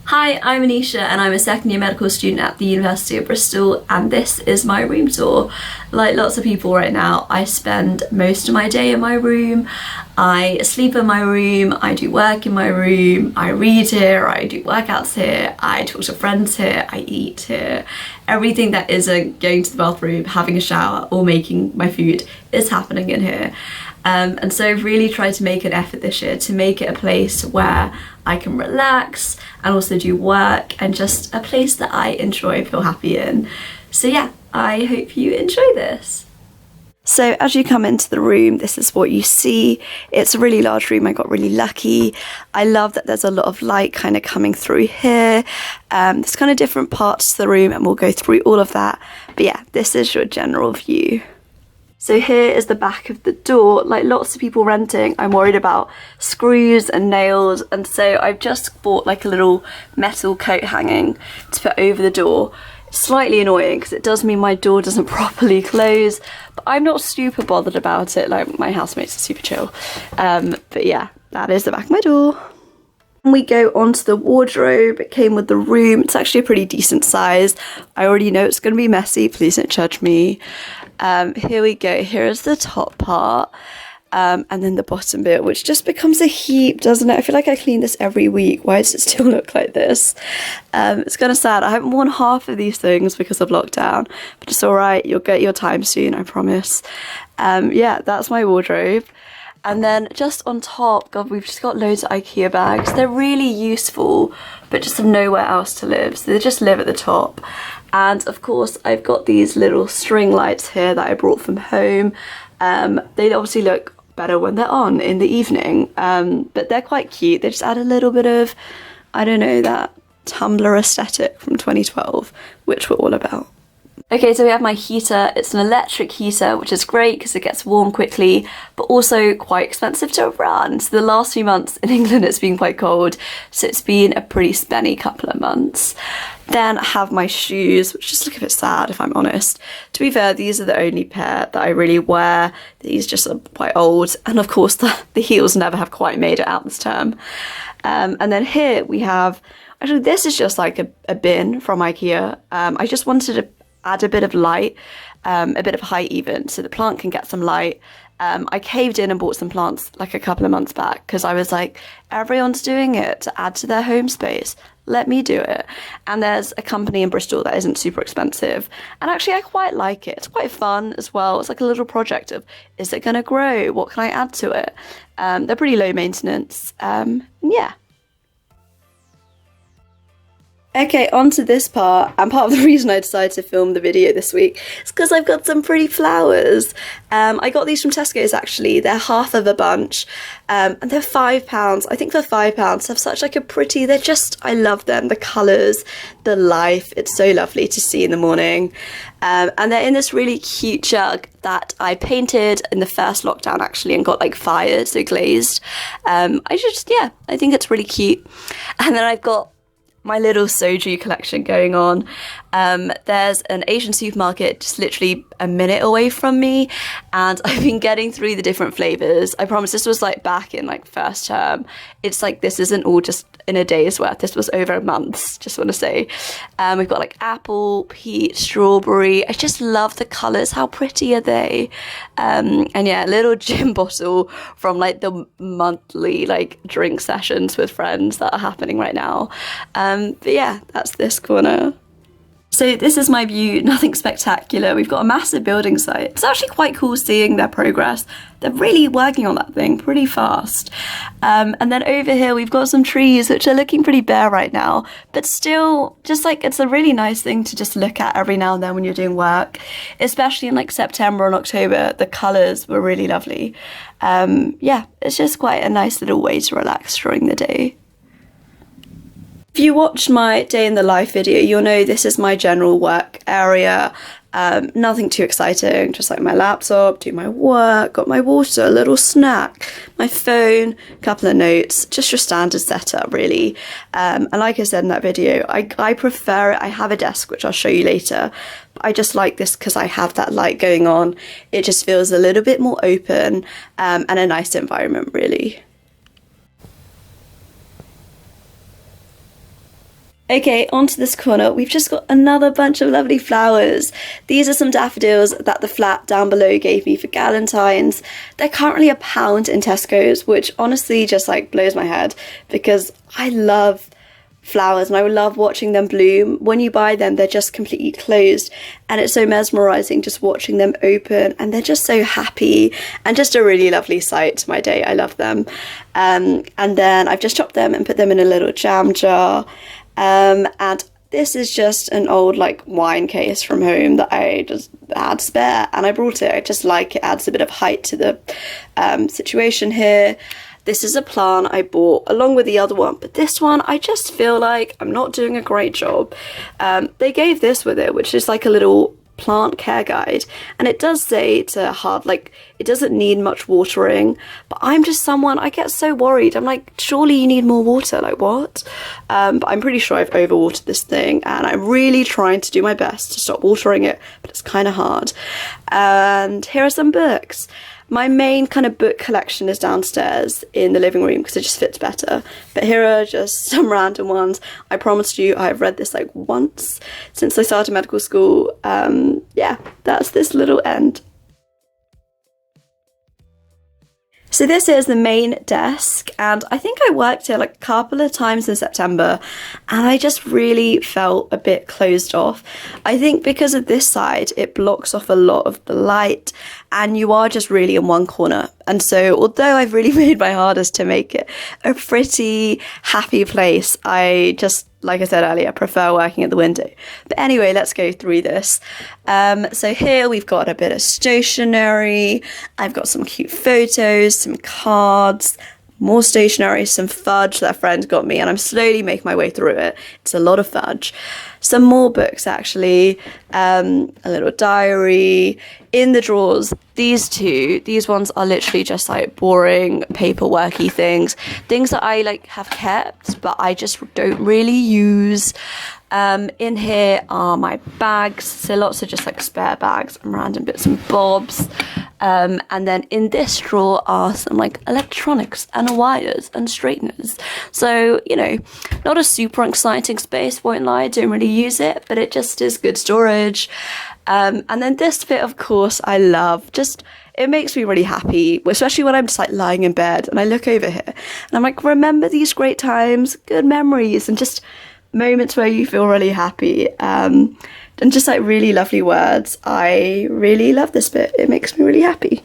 Hi, I'm Anisha and I'm a second year medical student at the University of Bristol, and this is my room tour. Like lots of people right now, I spend most of my day in my room. I sleep in my room, I do work in my room, I read here, I do workouts here, I talk to friends here, I eat here. Everything that isn't going to the bathroom, having a shower or making my food is happening in here. And so I've really tried to make an effort this year to make it a place where I can relax and also do work, and just a place that I enjoy, feel happy in. So yeah, I hope you enjoy this. So as you come into the room, this is what you see. It's a really large room. I got really lucky. I love that there's a lot of light kind of coming through here. There's kind of different parts to the room and we'll go through all of that. But yeah, this is your general view. So here is the back of the door. Like lots of people renting, I'm worried about screws and nails, and so I've just bought like a little metal coat hanging to put over the door. Slightly annoying because it does mean my door doesn't properly close, but I'm not super bothered about it. Like my housemates are super chill. But yeah, that is the back of my door. We go onto the wardrobe. It came with the room. It's actually a pretty decent size. I already know it's going to be messy. Please don't judge me. Here we go. Here is the top part. And then the bottom bit, which just becomes a heap, doesn't it? I feel like I clean this every week. Why does it still look like this? It's kind of sad. I haven't worn half of these things because of lockdown, but it's all right. You'll get your time soon, I promise. Yeah, that's my wardrobe. And then just on top, God, we've just got loads of IKEA bags. They're really useful, but just have nowhere else to live. So they just live at the top. And of course, I've got these little string lights here that I brought from home. They obviously look better when they're on in the evening, but they're quite cute. They just add a little bit of, I don't know, that Tumblr aesthetic from 2012, which we're all about. Okay, so we have my heater. It's an electric heater, which is great because it gets warm quickly, but also quite expensive to run. So the last few months in England, it's been quite cold, so it's been a pretty spenny couple of months. Then I have my shoes, which just look a bit sad if I'm honest. To be fair, these are the only pair that I really wear. These just are quite old, and of course the heels never have quite made it out this term. And then here we have, actually this is just like a bin from IKEA. I just wanted to add a bit of light, a bit of height even, so the plant can get some light. I caved in and bought some plants like a couple of months back because I was like, everyone's doing it to add to their home space. Let me do it. And there's a company in Bristol that isn't super expensive. And actually I quite like it. It's quite fun as well. It's like a little project of, is it going to grow? What can I add to it? They're pretty low maintenance. Yeah. Okay, on to this part, and part of the reason I decided to film the video this week is because I've got some pretty flowers. I got these from Tesco's actually. They're half of a bunch, and they're £5. I think for £5 they have such like a pretty, they're just, I love them, the colours, the life, it's so lovely to see in the morning. And they're in this really cute jug that I painted in the first lockdown actually and got like fired, so glazed. I think it's really cute. And then I've got my little Soju collection going on. There's an Asian supermarket just literally a minute away from me, and I've been getting through the different flavours. I promise this was like back in like first term. It's like this isn't all just in a day's worth. This was over months, just want to say. We've got like apple, peach, strawberry. I just love the colours. How pretty are they? And yeah, a little gin bottle from like the monthly like drink sessions with friends that are happening right now. But yeah, that's this corner. So this is my view, nothing spectacular. We've got a massive building site. It's actually quite cool seeing their progress. They're really working on that thing pretty fast. And then over here, we've got some trees, which are looking pretty bare right now, but still just like, it's a really nice thing to just look at every now and then when you're doing work, especially in like September and October. The colours were really lovely. Yeah, it's just quite a nice little way to relax during the day. If you watched my day in the life video, you'll know this is my general work area. Nothing too exciting, just like my laptop, do my work, got my water, a little snack, my phone, a couple of notes, just your standard setup really. And like I said in that video, I prefer it. I have a desk, which I'll show you later. But I just like this because I have that light going on. It just feels a little bit more open, and a nice environment really. Okay, onto this corner, we've just got another bunch of lovely flowers. These are some daffodils that the flat down below gave me for Galentine's. They're currently £1 in Tesco's, which honestly just like blows my head because I love flowers and I love watching them bloom. When you buy them, they're just completely closed and it's so mesmerizing just watching them open, and they're just so happy and just a really lovely sight to my day. I love them. And then I've just chopped them and put them in a little jam jar. And this is just an old like wine case from home that I just had spare and I brought it. I just like it adds a bit of height to the situation here. This is a plant I bought along with the other one, but this one I just feel like I'm not doing a great job. They gave this with it, which is like a little plant care guide, and it does say to have like, it doesn't need much watering, but I'm just someone, I get so worried. I'm like, surely you need more water, like what? But I'm pretty sure I've overwatered this thing and I'm really trying to do my best to stop watering it, but it's kind of hard. And here are some books. My main kind of book collection is downstairs in the living room because it just fits better. But here are just some random ones. I promised you I've read this like once since I started medical school. Yeah, that's this little end. So this is the main desk, and I think I worked here like a couple of times in September and I just really felt a bit closed off. I think because of this side, it blocks off a lot of the light and you are just really in one corner. And so although I've really made my hardest to make it a pretty happy place, I just, like I said earlier, prefer working at the window. But anyway, let's go through this. So here we've got a bit of stationery. I've got some cute photos, some cards, more stationery, some fudge that a friend got me, and I'm slowly making my way through it. It's a lot of fudge. Some more books actually, a little diary. In the drawers, these ones are literally just like boring paperworky things that I like have kept but I just don't really use. In here are my bags, so lots of just like spare bags and random bits and bobs. And then in this drawer are some like electronics and wires and straighteners. So, you know, not a super exciting space, won't lie, don't really use it, but it just is good storage. And then this bit, of course, I love. Just, it makes me really happy, especially when I'm just like lying in bed and I look over here and I'm like, remember these great times, good memories, and just moments where you feel really happy. And just like really lovely words. I really love this bit. It makes me really happy.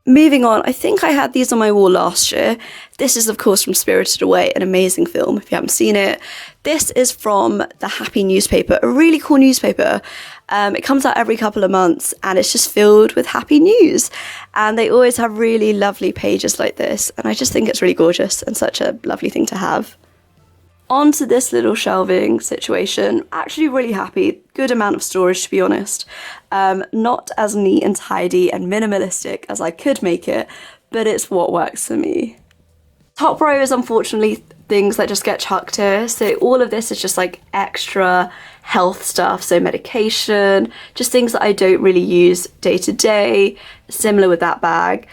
Moving on, I think I had these on my wall last year. This is, of course, from Spirited Away, an amazing film, if you haven't seen it. This is from the Happy newspaper, a really cool newspaper. It comes out every couple of months and it's just filled with happy news. And they always have really lovely pages like this. And I just think it's really gorgeous and such a lovely thing to have. Onto this little shelving situation, actually really happy, good amount of storage to be honest. Not as neat and tidy and minimalistic as I could make it, but it's what works for me. Top row is unfortunately things that just get chucked here, so all of this is just like extra health stuff, so medication, just things that I don't really use day to day, similar with that bag.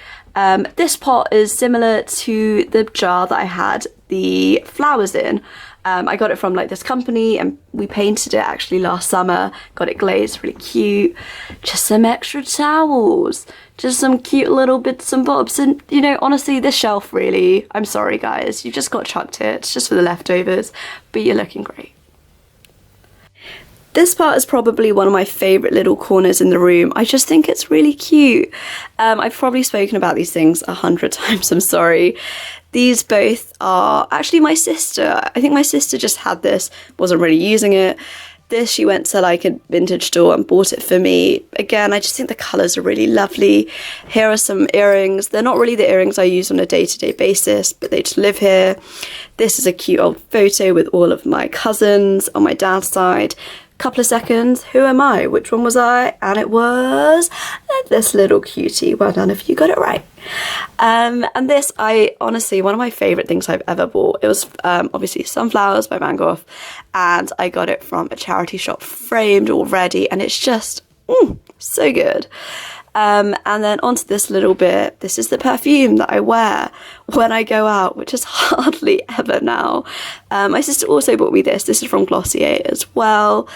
This pot is similar to the jar that I had the flowers in. I got it from like this company and we painted it actually last summer, got it glazed, really cute. Just some extra towels, just some cute little bits and bobs, and you know, honestly, this shelf really, I'm sorry guys, you just got chucked here, it's just for the leftovers, but you're looking great. This part is probably one of my favourite little corners in the room. I just think it's really cute. I've probably spoken about these things 100 times, I'm sorry. These both are actually my sister. I think my sister just had this, wasn't really using it. This, she went to like a vintage store and bought it for me. Again, I just think the colours are really lovely. Here are some earrings. They're not really the earrings I use on a day-to-day basis, but they just live here. This is a cute old photo with all of my cousins on my dad's side. Couple of seconds, who am I? Which one was I? And it was this little cutie. Well done if you got it right. And this, I honestly, one of my favourite things I've ever bought. It was obviously Sunflowers by Van Gogh, and I got it from a charity shop framed already, and it's just So good. And then onto this little bit. This is the perfume that I wear when I go out, which is hardly ever now. My sister also bought me this. This is from Glossier as well.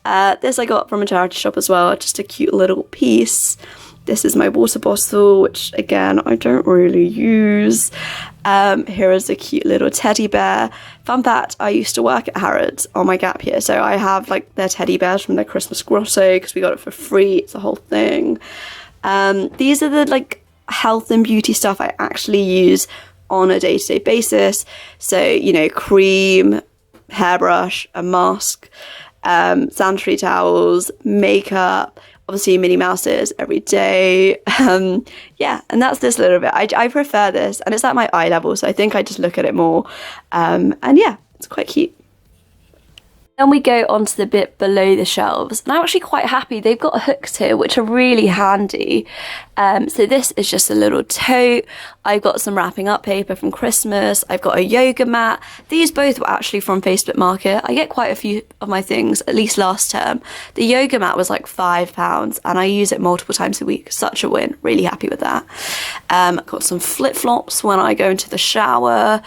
This I got from a charity shop as well, just a cute little piece. This is my water bottle, which again, I don't really use. Here is a cute little teddy bear. Fun fact, I used to work at Harrods on my gap year, so I have like their teddy bears from their Christmas grotto because we got it for free. It's a whole thing. These are the like health and beauty stuff I actually use on a day-to-day basis. So, you know, cream, hairbrush, a mask, sanitary towels, makeup, obviously Minnie Mouses every day. Yeah, and that's this little bit. I prefer this, and it's at my eye level, so I think I just look at it more. And yeah, it's quite cute. Then we go onto the bit below the shelves, and I'm actually quite happy. They've got hooks here, which are really handy. So this is just a little tote. I've got some wrapping up paper from Christmas. I've got a yoga mat. These both were actually from Facebook Market. I get quite a few of my things, at least last term. The yoga mat was like £5, and I use it multiple times a week. Such a win. Really happy with that. Got some flip-flops when I go into the shower.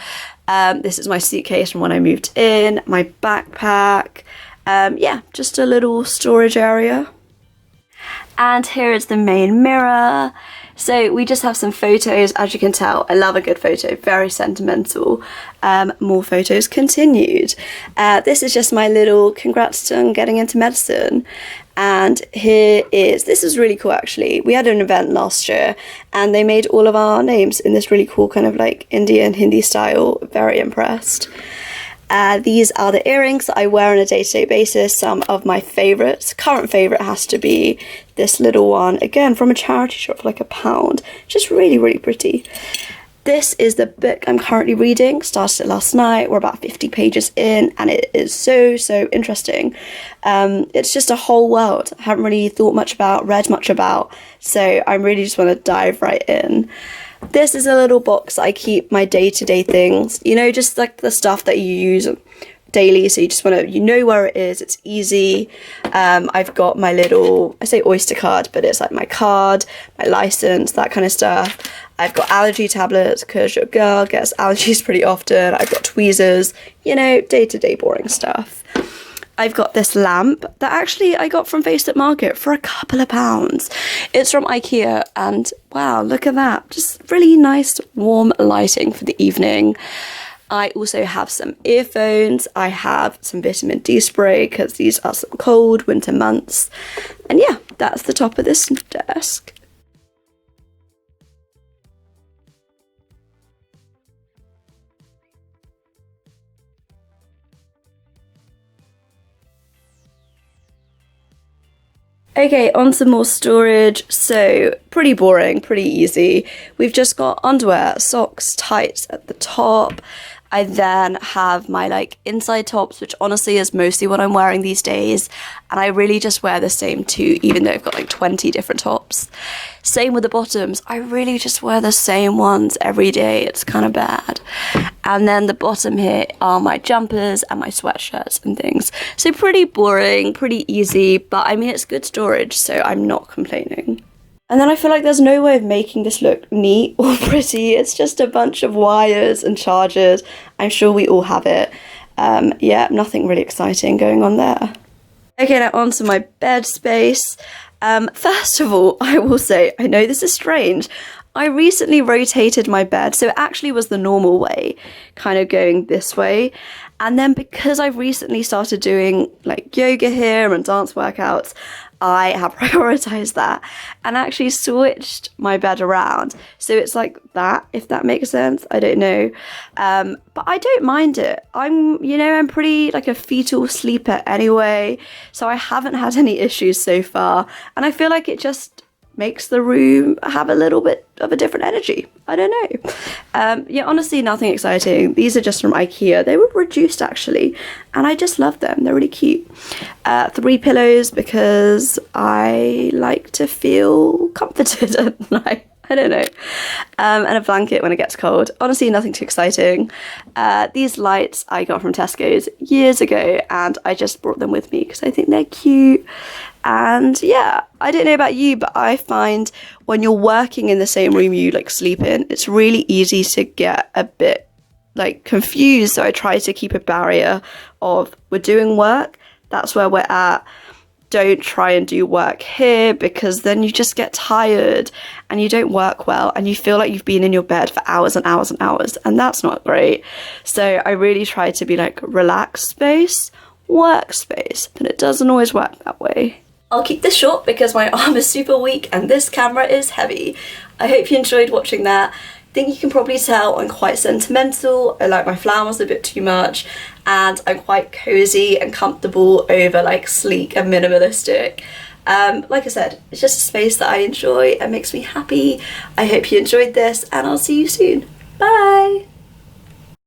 This is my suitcase from when I moved in, my backpack, yeah, just a little storage area. And here is the main mirror. So we just have some photos, as you can tell. I love a good photo, very sentimental. More photos continued. This is just my little congrats on getting into medicine. And this is really cool actually. We had an event last year and they made all of our names in this really cool kind of like Indian Hindi style. Very impressed. These are the earrings that I wear on a day-to-day basis. Some of my favourites. Current favourite has to be this little one. Again, from a charity shop for like £1. Just really, really pretty. This is the book I'm currently reading. Started it last night. We're about 50 pages in and it is so, so interesting. It's just a whole world I haven't really read much about. So I really just want to dive right in. This is a little box I keep my day-to-day things, you know, just like the stuff that you use daily, so you just want to, you know where it is, it's easy. I've got my little, I say Oyster card, but it's like my card, my license, that kind of stuff. I've got allergy tablets because your girl gets allergies pretty often. I've got tweezers, you know, day-to-day boring stuff. I've got this lamp that actually I got from Facebook Market for £2. It's from IKEA and wow, look at that. Just really nice warm lighting for the evening. I also have some earphones. I have some vitamin D spray because these are some cold winter months. And yeah, that's the top of this desk. Okay, on some more storage. So pretty boring, pretty easy. We've just got underwear, socks, tights at the top. I then have my like inside tops, which honestly is mostly what I'm wearing these days. And I really just wear the same two, even though I've got like 20 different tops. Same with the bottoms. I really just wear the same ones every day. It's kind of bad. And then the bottom here are my jumpers and my sweatshirts and things. So pretty boring, pretty easy, but I mean, it's good storage, so I'm not complaining. And then I feel like there's no way of making this look neat or pretty. It's just a bunch of wires and chargers. I'm sure we all have it. Yeah, nothing really exciting going on there. Okay, now onto my bed space. First of all, I will say, I know this is strange. I recently rotated my bed, so it actually was the normal way, kind of going this way. And then because I've recently started doing like yoga here and dance workouts, I have prioritized that and actually switched my bed around. So it's like that, if that makes sense. I don't know. But I don't mind it. I'm pretty like a fetal sleeper anyway. So I haven't had any issues so far. And I feel like it just makes the room have a little bit of a different energy. I don't know. Yeah, honestly, nothing exciting. These are just from IKEA. They were reduced actually, and I just love them. They're really cute. 3 pillows because I like to feel comforted at night. I don't know. And a blanket when it gets cold. Honestly, nothing too exciting. These lights I got from Tesco's years ago, and I just brought them with me because I think they're cute. And yeah, I don't know about you, but I find when you're working in the same room you like sleep in, it's really easy to get a bit like confused. So I try to keep a barrier of, we're doing work, that's where we're at. Don't try and do work here, because then you just get tired and you don't work well and you feel like you've been in your bed for hours and hours and hours, and that's not great. So I really try to be like relaxed space, workspace, but it doesn't always work that way. I'll keep this short because my arm is super weak and this camera is heavy. I hope you enjoyed watching that. I think you can probably tell I'm quite sentimental. I like my flowers a bit too much, and I'm quite cozy and comfortable over like sleek and minimalistic. Like I said, it's just a space that I enjoy and makes me happy. I hope you enjoyed this, and I'll see you soon. Bye!